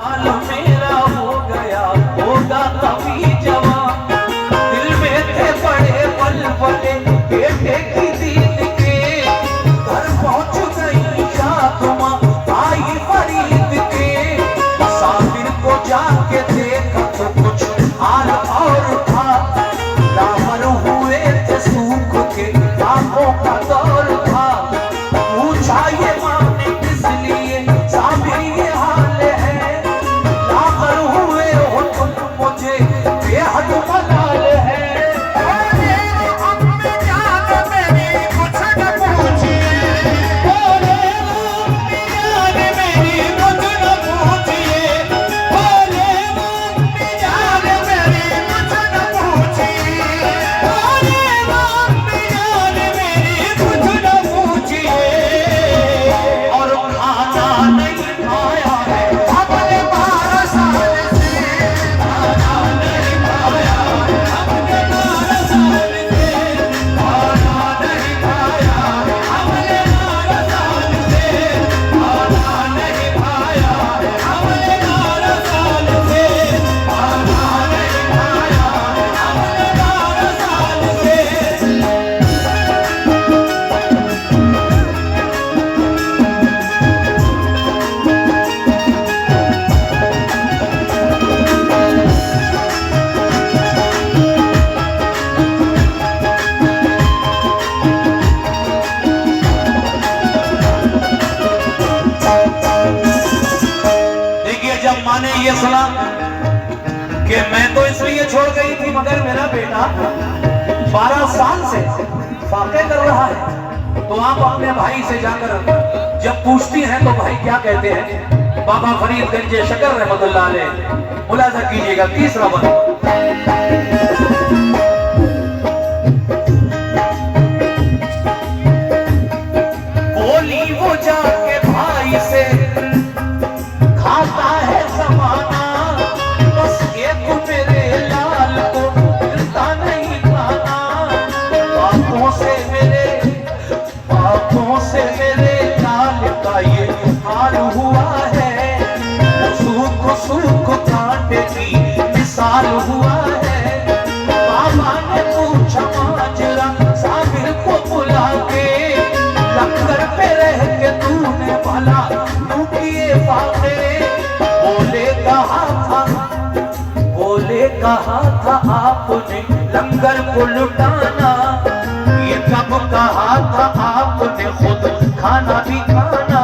हाल मेरा हो गया होगा कभी जवान, दिल में थे बड़े बलबले बेटे की दीद के, घर पहुंच गई शादुमा आई फरीद के, साबिर को जाके देखा तो कुछ हाल और था, लामर हुए थे सूख के आंखों का दौर था, पूछा ये माँ ने किस लिए साबिर ये हाल है, लामर हुए हो तुम मुझे बेहद मलाल है। ये सुना कि मैं तो इसलिए छोड़ गई थी मगर मेरा बेटा 12 साल से फाके कर रहा है, तो आप अपने भाई से जाकर जब पूछती हैं तो भाई क्या कहते हैं, बाबा फरीदगंज शकर रहमतुल्लाह अलैह, मुलाजा कीजिएगा तीसरा बंद। बोली वो जाके भाई से खाता है ज़माना, बस एक मेरे लाल को मिलता नहीं खाना, बातों से मेरे लाल का ये हाल हुआ है, सूख कांटे की मिसाल हुआ है, बाबा ने पूछा माजरा साबिर को बुला के, लंगर पे रह के तूने भला तू किए फाके, बोले कहा था आपने लंगर को लुटाना, ये कब कहा था आपने खुद खाना भी खाना,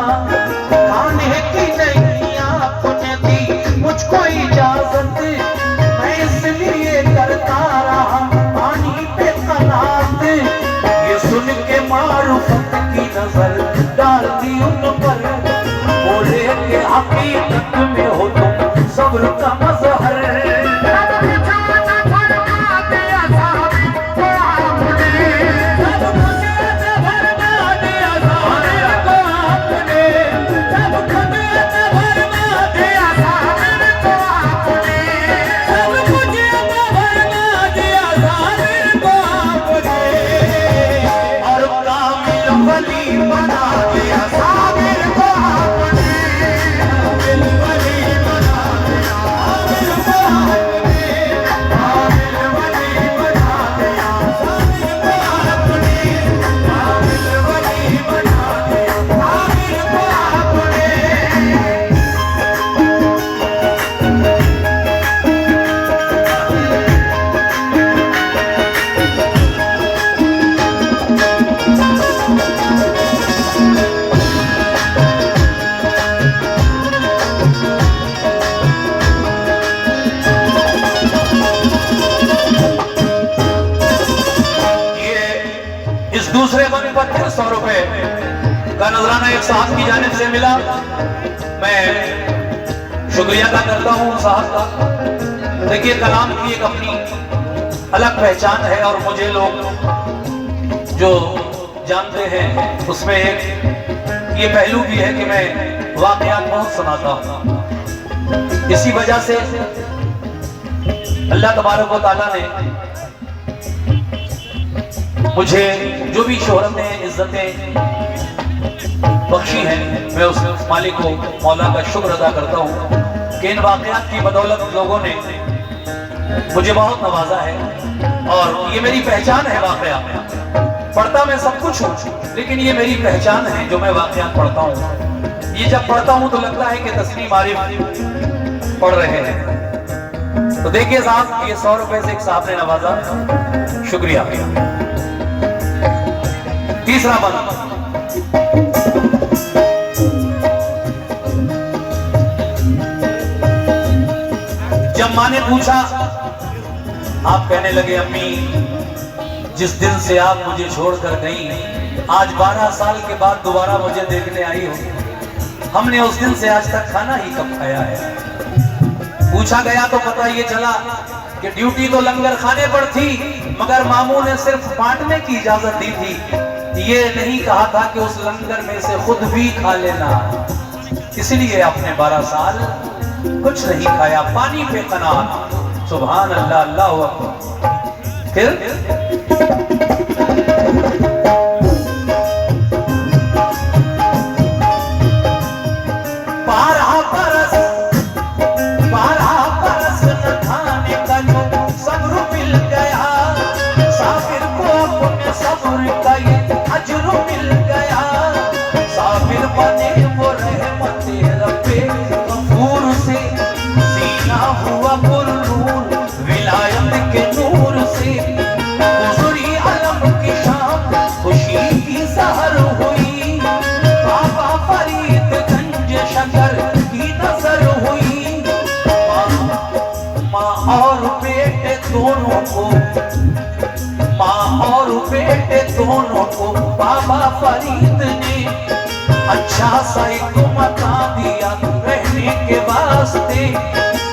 खाने की नहीं आपने दी मुझको इजाजत, मैं इसलिए करता रहा पानी पे कनात, ये सुन के मारूफत की नजर डाल दी उन पर, बोले के हकीकत में हो तुम सब्र का मजहर। दूसरे बंद पर 100 रुपए का नजराना एक साहब की जानिब से मिला, मैं शुक्रिया अदा करता हूँ साहब का। देखिए कलाम की एक अपनी अलग पहचान है और मुझे लोग जो जानते हैं उसमें एक ये पहलू भी है कि मैं वाकयात बहुत सुनाता हूँ, इसी वजह से अल्लाह तबारक व तआला ने मुझे जो भी शोहरतें इज्जतें बख्शी हैं, मैं उस मालिक को मौला का शुक्र अदा करता हूँ कि कि इन वाकयात की बदौलत लोगों ने मुझे बहुत नवाजा है और ये मेरी पहचान है। वाकया पढ़ता मैं सब कुछ हूँ, लेकिन ये मेरी पहचान है जो मैं वाकयात पढ़ता हूँ। ये जब पढ़ता हूँ तो लगता है कि तस्लीम आरिफ पढ़ रहे हैं। तो देखिए साहब, ये 100 रुपए से एक साहब ने नवाजा, शुक्रिया। तीसरा बंद, जब माँ ने पूछा, आप कहने लगे अम्मी जिस दिन से आप मुझे छोड़कर गई, आज 12 साल के बाद दोबारा मुझे देखने आई हो, हमने उस दिन से आज तक खाना ही कब खाया है। पूछा गया तो पता ये चला कि ड्यूटी तो लंगर खाने पर थी, मगर मामू ने सिर्फ बांटने की इजाजत दी थी, ये नहीं कहा था कि उस लंगर में से खुद भी खा लेना। इसलिए आपने 12 साल कुछ नहीं खाया, पानी पे कनात। सुभान अल्लाह, अल्लाहु अकबर। फिर दोनों को बाबा फरीद ने अच्छा सा एक मकान दिया रहने के वास्ते।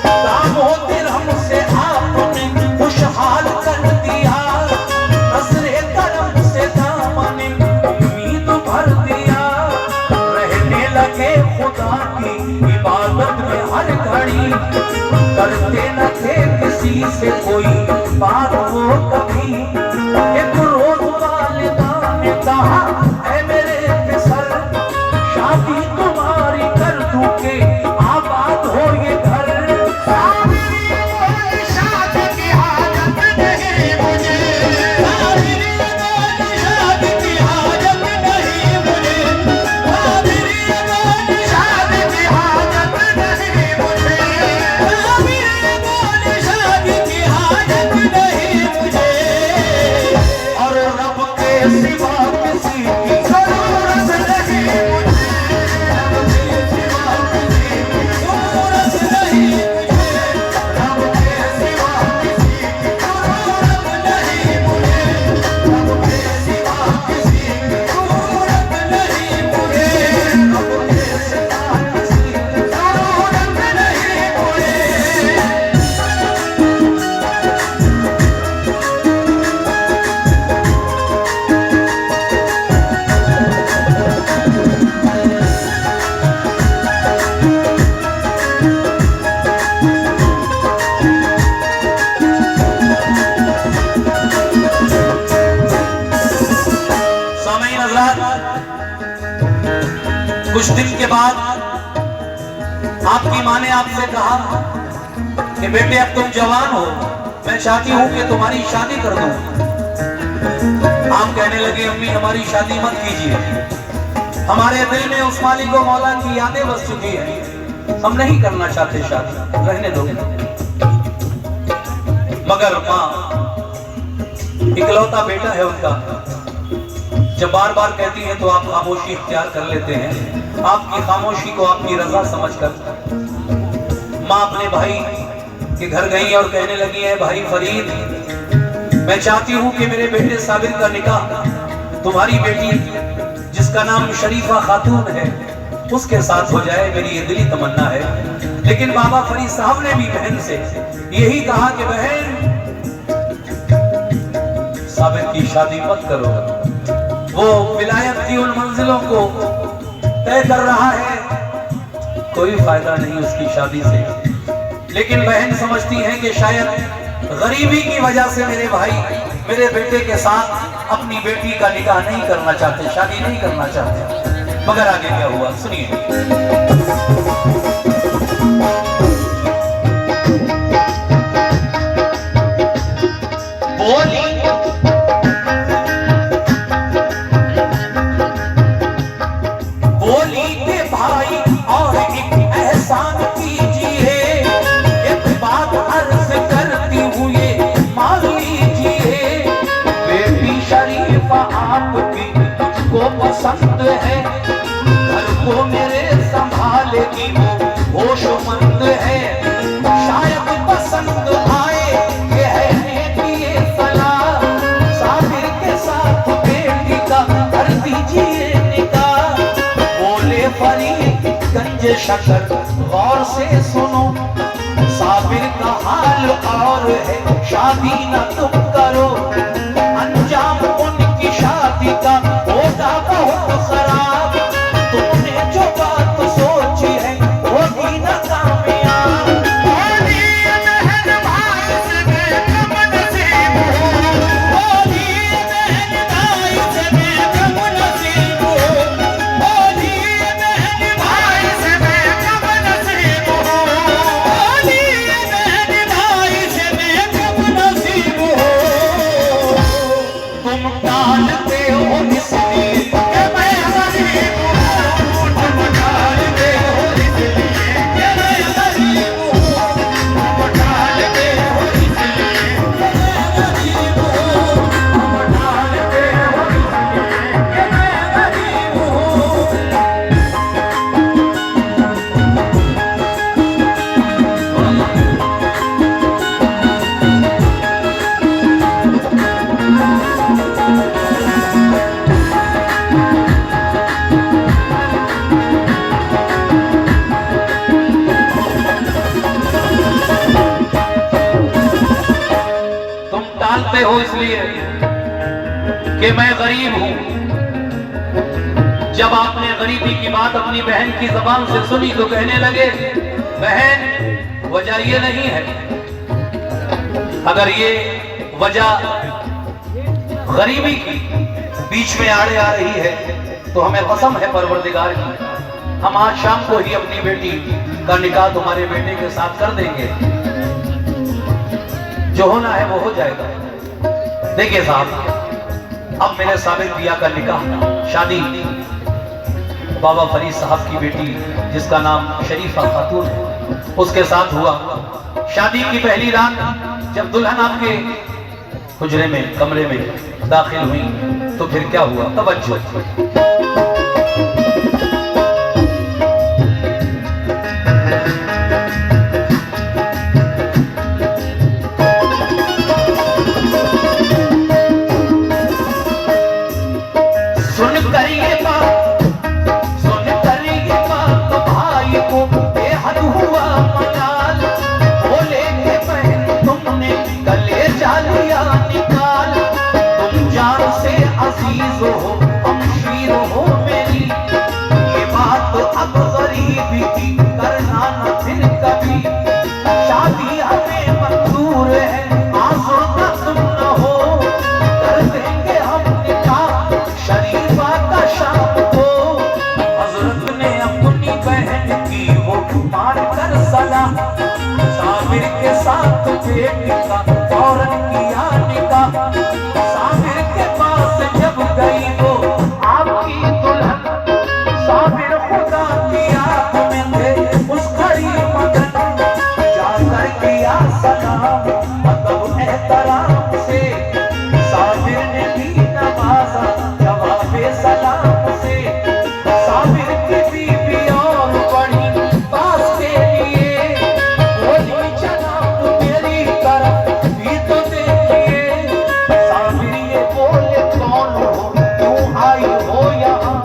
दामो दिरहम से आपने खुशहाल कर दिया, नजरे करम से दामने उम्मीद भर दिया। रहने लगे खुदा की इबादत में हर घड़ी, करते न थे किसी से कोई बात वो कभी। एक रोज कहा है मेरे पिसर, शादी तुम्हारी कर दूं के आबाद हो ये घर। शादी की हाजत नहीं मुझे, शादी की हाजत नहीं मुझे, शादी की हाजत नहीं मुझे, शादी की हाजत नहीं मुझे। और रब के सिवा कुछ दिन के बाद आपकी माँ ने आपसे कहा कि बेटे अब तुम जवान हो, मैं चाहती हूँ कि तुम्हारी शादी कर दूं। आप कहने लगे अम्मी हमारी शादी मत कीजिए, हमारे दिल में उस मालिक व मौला की यादें बस चुकी है, हम नहीं करना चाहते शादी, रहने दो। मगर माँ इकलौता बेटा है उनका, जब बार बार कहती है तो आप खामोशी इख्तियार कर लेते हैं। आपकी खामोशी को आपकी रजा समझकर माँ अपने भाई के घर गई और कहने लगी है भाई फरीद, मैं चाहती हूँ कि मेरे बेटे साबिर का निकाह तुम्हारी बेटी जिसका नाम शरीफा खातून है उसके साथ हो जाए, मेरी ये दिली तमन्ना है। लेकिन बाबा फरीद साहब ने भी बहन से यही कहा कि बहन साबिर की शादी मत करो, वो विलायत की उन मंजिलों को तय कर रहा है, कोई फायदा नहीं उसकी शादी से। लेकिन बहन समझती है कि शायद गरीबी की वजह से मेरे भाई मेरे बेटे के साथ अपनी बेटी का निकाह नहीं करना चाहते, शादी नहीं करना चाहते। मगर आगे क्या हुआ सुनिए। बोली बोली के भाई और एक एहसान कीजिए, एक बात अर्ज करती हुए मान लीजिए। बेटी शरीफा आपकी मुझको पसंद है, घर को मेरे संभालेगी वो होशमंद है। शायद पसंद आए ये है नेकी ये सलाह, साबिर के साथ बेटी का कर दीजिए निकाह। बोले फरीदगंज शकर गौर से सुनो, साबिर का हाल और है शादी न तुम करो। अंजाम उनकी शादी का होगा बहुत खराब, तुमने जो बात सोची है होगी न कामयाब। तुम टालते हो इसलिए कि मैं गरीब हूँ, तुम टालते हो इसलिए कि मैं गरीब हूँ, तुम टालते हो इसलिए कि मैं गरीब हूँ, तुम टालते हो इसलिए कि मैं गरीब हूँ। तुम टालते हो इसलिए कि मैं गरीब हूं। जब आपने गरीबी की बात अपनी बहन की जबान से सुनी तो कहने लगे, बहन वजह ये नहीं है, अगर ये वजह गरीबी की बीच में आड़े आ रही है तो हमें कसम है परवरदिगार की, हम आज शाम को ही अपनी बेटी का निकाह तुम्हारे बेटे के साथ कर देंगे, जो होना है वो हो जाएगा। देखिए साहब, अब मेरे साबिर पिया का निकाह शादी बाबा फरीद साहब की बेटी जिसका नाम शरीफा खातून है उसके साथ हुआ। शादी की पहली रात जब दुल्हन आपके हुजरे में कमरे में दाखिल हुई तो फिर क्या हुआ, तवज्जो। साबिर के साथ बेटी का फौरन किया निकाह। साबिर के पास जब गई वो आपकी दुल्हन, साबिर खुदा की आंख में थे उस घड़ी मगन, जाकर किया सलाम मतलब एहतराम से। साबिर ने भी नवाजा जवाबे सलाम से। साबिर की बीवी और बड़ी पास के लिए बोली, जनाब मेरी तरफ भी तो देखिए। साबिर ये बोले, कौन हो, क्यों आई हो यहाँ?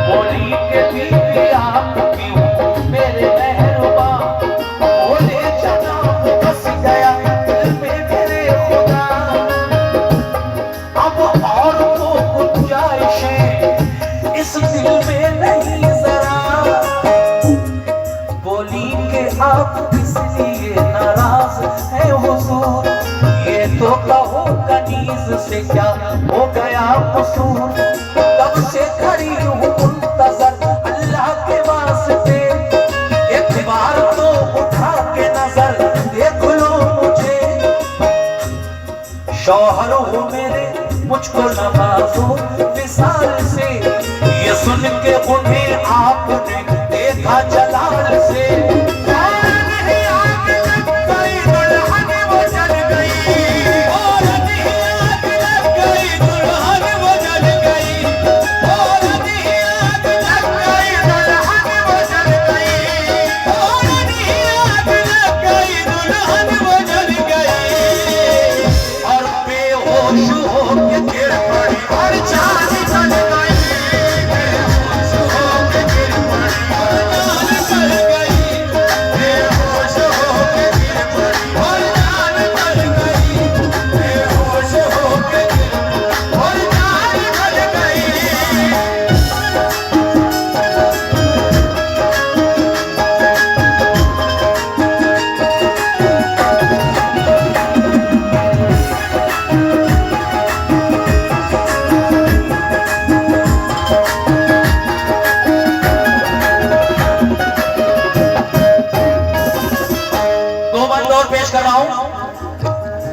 बोली के बीवी आपकी हूँ मेरे मेहरबा। बोले जनाब बस गया दिल में मेरे खुदा, अब और तो गुंजाइशें इस दिल में नहीं जरा। बोली के आप इसलिए नाराज है हुजूर, ये तो कहो कनीज से क्या हो गया कसूर। कब से खड़ी हूँ मुंतजर अल्लाह के वास्ते, एक बार तो उठा के नजर देख लो मुझे। शौहर हो मेरे मुझको नवाजो विसाल से। ये सुन के उन्हें आपने देखा जलाल से।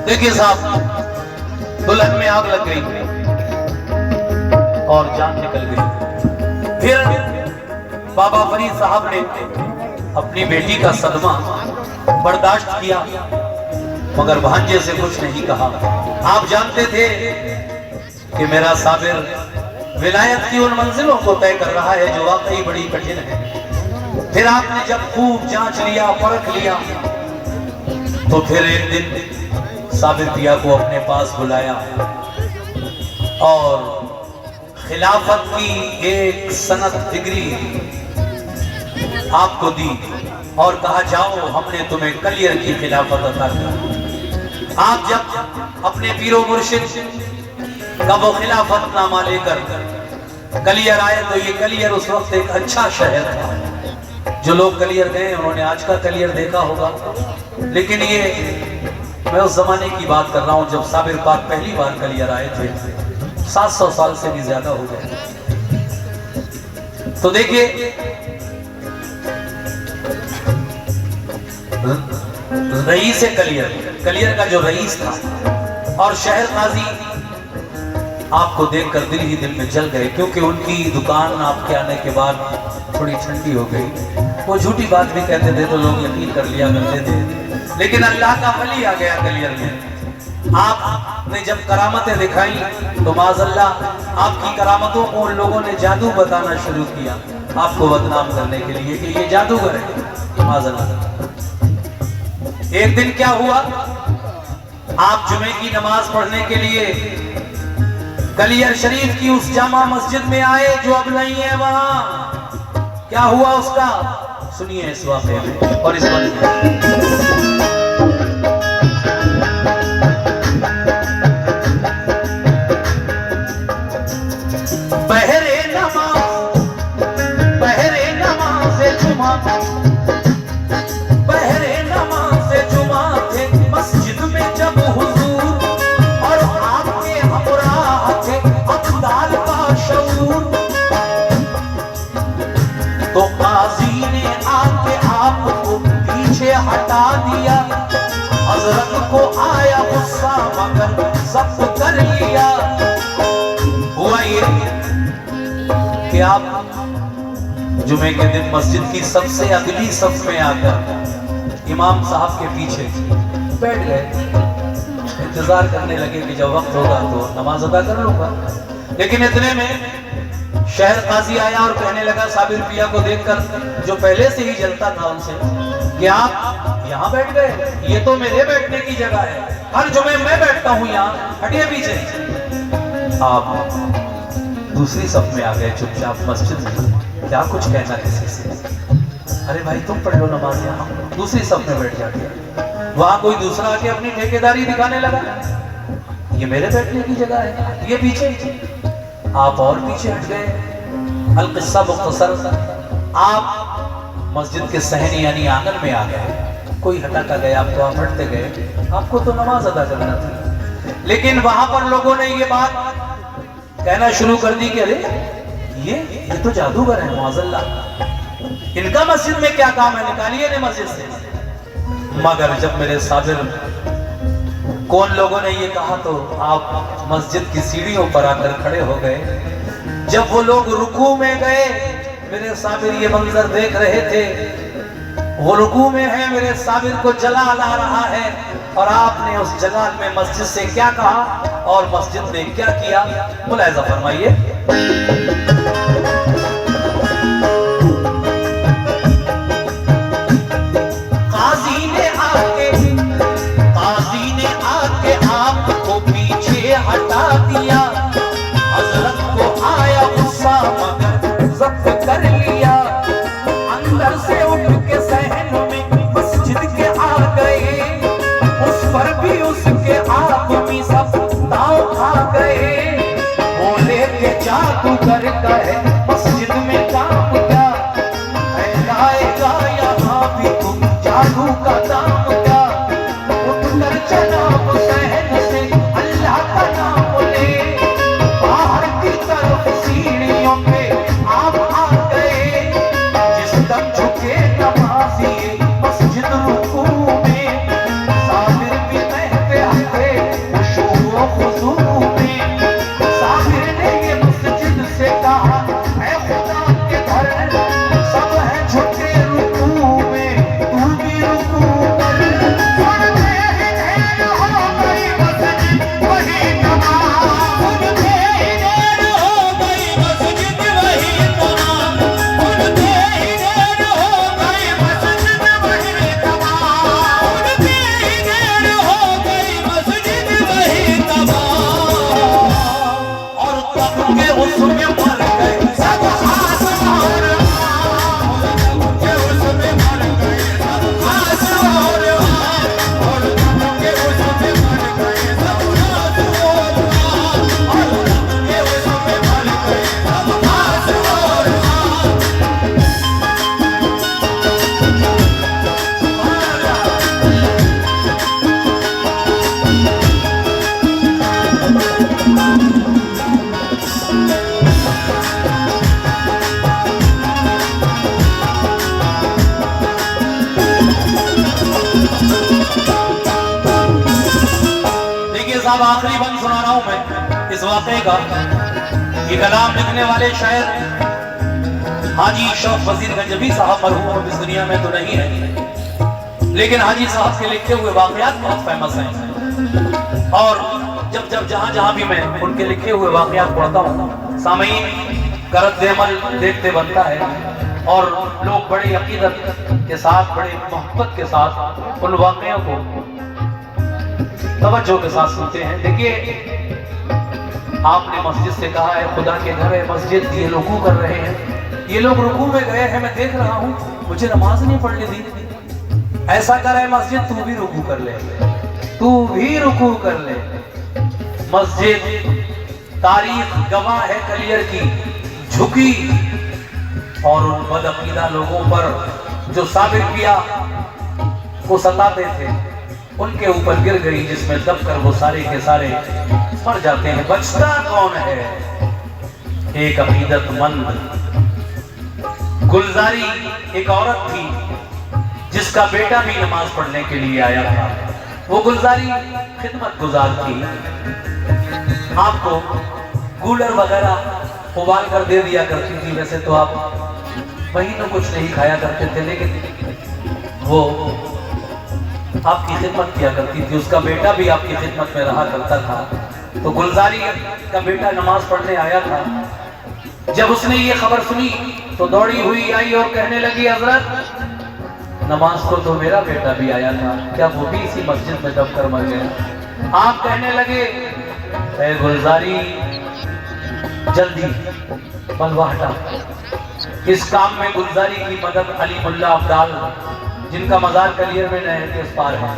देखिए साहब, दुल्हन में आग लग गई और जान निकल गई। फिर बाबा फरीद साहब ने अपनी बेटी का सदमा बर्दाश्त किया, मगर भांजे से कुछ नहीं कहा। आप जानते थे कि मेरा साबिर विलायत की उन मंजिलों को तय कर रहा है जो वाकई बड़ी कठिन है। फिर आपने जब खूब जांच लिया, परख लिया, तो फिर एक दिन साबिर पिया को अपने पास बुलाया और खिलाफत की एक सनद डिग्री आपको दी और कहा जाओ हमने तुम्हें कलियर की खिलाफत अता की। आप जब अपने पीरो मुर्शिद का वो खिलाफतनामा लेकर कलियर आए तो ये कलियर उस वक्त एक अच्छा शहर था। जो लोग कलियर गए उन्होंने आज का कलियर देखा होगा, लेकिन ये मैं उस जमाने की बात कर रहा हूं जब साबिर पाक पहली बार कलियर आए थे। 700 साल से भी ज्यादा हो गए। तो देखिए, रईस कलियर, कलियर का जो रईस था और शहर काजी आपको देखकर दिल ही दिल में जल गए, क्योंकि उनकी दुकान आपके आने के बाद थोड़ी ठंडी हो गई। वो झूठी बात भी कहते थे तो लोग यकीन कर लिया करते थे, लेकिन अल्लाह का वली आ गया कलियर में। आपने जब करामतें दिखाई तो माज़अल्लाह आपकी करामतों को उन लोगों ने जादू बताना शुरू किया, आपको बदनाम करने के लिए कि ये जादूगर है। माज़अल्लाह एक दिन क्या हुआ, आप जुमे की नमाज पढ़ने के लिए कलियर शरीफ की उस जामा मस्जिद में आए जो अब नहीं है वहां। क्या हुआ उसका, सुनिए इस वाक़े में और इस वक्त बहरे नमाज जुमा, बहरे नमाज जुमा थे मस्जिद में जब हुजूर और आपके हमराह थे अब्दाल का शऊर। तो काजी ने आके आपको पीछे हटा दिया, हजरत को आया गुस्सा मगर जब्त कर लिया। हुआ ये कि आप जुमे के दिन मस्जिद की सबसे अगली सफ में आकर इमाम साहब के पीछे बैठ गए, इंतजार करने लगे कि जब वक्त होगा तो नमाज अदा कर लूंगा। लेकिन इतने में शहर काजी आया और कहने लगा साबिर पिया को देखकर, जो पहले से ही जलता था उनसे, कि आप यहाँ बैठ गए, ये तो मेरे बैठने की जगह है, हर जुमे मैं बैठता हूँ यहाँ, हटिए पीछे। आप दूसरी सफ में आ गए चुपचाप मस्जिद में, क्या कुछ कहना किसी से? अरे भाई तुम पढ़ लो नमाज यहाँ, दूसरी सफ में बैठ जाते। वहां कोई दूसरा आके अपनी ठेकेदारी दिखाने लगा, ये मेरे बैठने की जगह है, ये पीछे। आप और पीछे हट गए। अल-क़िस्सा मुख्तसर, आप मस्जिद के सहनी यानी आंगन में आ गए, कोई हटा का गया आपको, आप हटते गए, आपको तो नमाज अदा करना थी। लेकिन वहां पर लोगों ने ये बात कहना शुरू कर दी कि अरे ये तो जादूगर है, माज़अल्लाह, इनका मस्जिद में क्या काम है, निकालिए ने मस्जिद से। मगर जब मेरे साबिर कौन लोगों ने ये कहा तो आप मस्जिद की सीढ़ियों पर आकर खड़े हो गए। जब वो लोग रुकू में गए, मेरे साबिर ये मंजर देख रहे थे, वो रुकू में है, मेरे साबिर को जलाल आ रहा है, और आपने उस जलाल में मस्जिद से क्या कहा और मस्जिद में क्या किया, मुलाहिजा फरमाइए। हटा दिया, हज़रत को आया गुस्सा मगर ज़ब्त कर लिया। अंदर से उठ के सहन में मस्जिद के आ गए, उस पर भी उसके आदमी सब दांव खा गए। बोले के जादूगर का है मस्जिद में काम क्या, फैलाएगा यहाँ भी तुम जादू का दाम क्या। उठकर जनाब सहन से अल्लाह का नाम ले, बाहर की तरफ सीढ़ियों पे आप आ गए। जिस दम झुके नमाज़ी मस्जिद रुकू में, साबिर भी बहते हथे खुशू व खुशू में। साबिर ने ये मस्जिद से कहा, ऐ खुदा के घर सब है झुके रुकू में, तू भी रुकू कर। साहब आखिरी बंद सुना रहा हूं मैं इस वाक़े का। ये कलाम लिखने वाले शायर हाजी शौफ वजीर गंजवी साहब मरहूम इस दुनिया में तो नहीं है, लेकिन हाजी साहब के लिखे हुए वाक़यात बहुत फेमस हैं। और जब जब जहां भी मैं उनके लिखे हुए वाक़यात पढ़ता हूँ, सामईन का रद्द-ए-अमल देखते बनता है और लोग बड़े अकीदत के साथ, बड़े मोहब्बत के साथ उन वाक़यों को तवज्जो के साथ सुनते हैं। देखिए, आपने मस्जिद से कहा है खुदा के घर है मस्जिद, ये रुकू कर रहे हैं, ये लोग रुकू में गए हैं, मैं देख रहा हूँ, मुझे नमाज नहीं पढ़ने दी। ऐसा कर है मस्जिद, तू भी रुकू कर ले, तू भी रुकू कर ले। मस्जिद तारीख गवाह है कलियर की, झुकी और उन बदअकीदा लोगों पर जो साबिर किया वो सताते थे, उनके ऊपर गिर गई, जिसमें दबकर वो सारे के सारे मर जाते हैं। बचता कौन है? एक अकीदतमंद गुलजारी एक औरत थी जिसका बेटा भी नमाज पढ़ने के लिए आया था। वो गुलजारी खिदमत गुजार थी, आपको कूलर वगैरह उबाल कर दे दिया करती थी। वैसे तो आप महीनों कुछ नहीं खाया करते थे, लेकिन वो आपकी खिदमत किया करती थी, उसका बेटा भी आपकी खिदमत में रहा करता था। तो गुलजारी का बेटा नमाज पढ़ने आया था। जब उसने ये खबर सुनी तो दौड़ी हुई आई और कहने लगी, हजरत नमाज को तो मेरा बेटा भी आया था, क्या वो भी इसी मस्जिद में दबकर मर गया? आप कहने लगे, ऐ गुलजारी जल्दी बलवा हटा। इस काम में गुलजारी की मदद अली मुल्ला अब्दाल, जिनका मजार कलियर में नहर के उस पार है,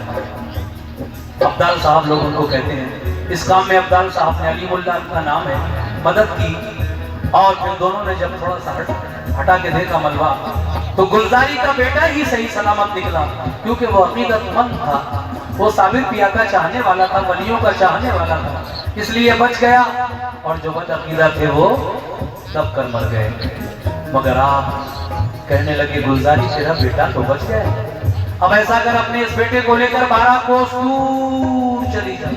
अब्दाल साहब लोग उनको कहते हैं। इस काम में अब्दाल साहब ने, अली मुल्ला का नाम है, मदद की। और फिर दोनों ने जब थोड़ा सा हटा के देखा मलबा, तो गुलजारी का बेटा ही सही सलामत निकला, क्योंकि वो अकीदतमंद था, वो साबिर पिया का चाहने वाला था, वलियों का चाहने वाला था, इसलिए बच गया। और जो बद अकीदा थे वो दब कर मर गए। मगर आप कहने लगे, गुलजारी तेरा बेटा तो बच गया, अब ऐसा कर अपने इस बेटे को लेकर 12 कोस दूर चली जाए।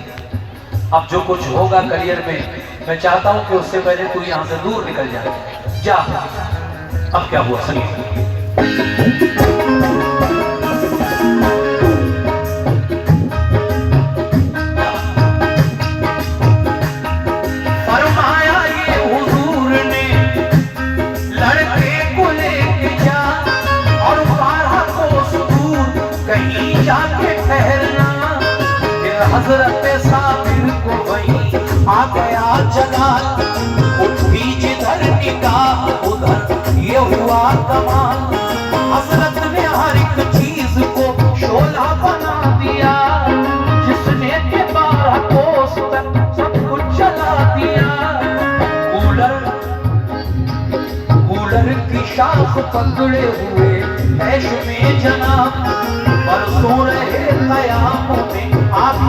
अब जो कुछ होगा करियर में, मैं चाहता हूं कि उससे पहले तू यहां से दूर निकल जाए। जा। अब क्या हुआ सुनिए। हजरत साबिर को वहीं आ गया जलाल, उठी जिधर निगाह उधर ये हुआ कमाल। हजरत ने हर एक चीज को शोला बना दिया, जिसने के 12 कोस तक सब कुछ चला दिया। कूलर की शाख पकड़े हुए ऐश में जनाब, बरसों रहे कयामों में आग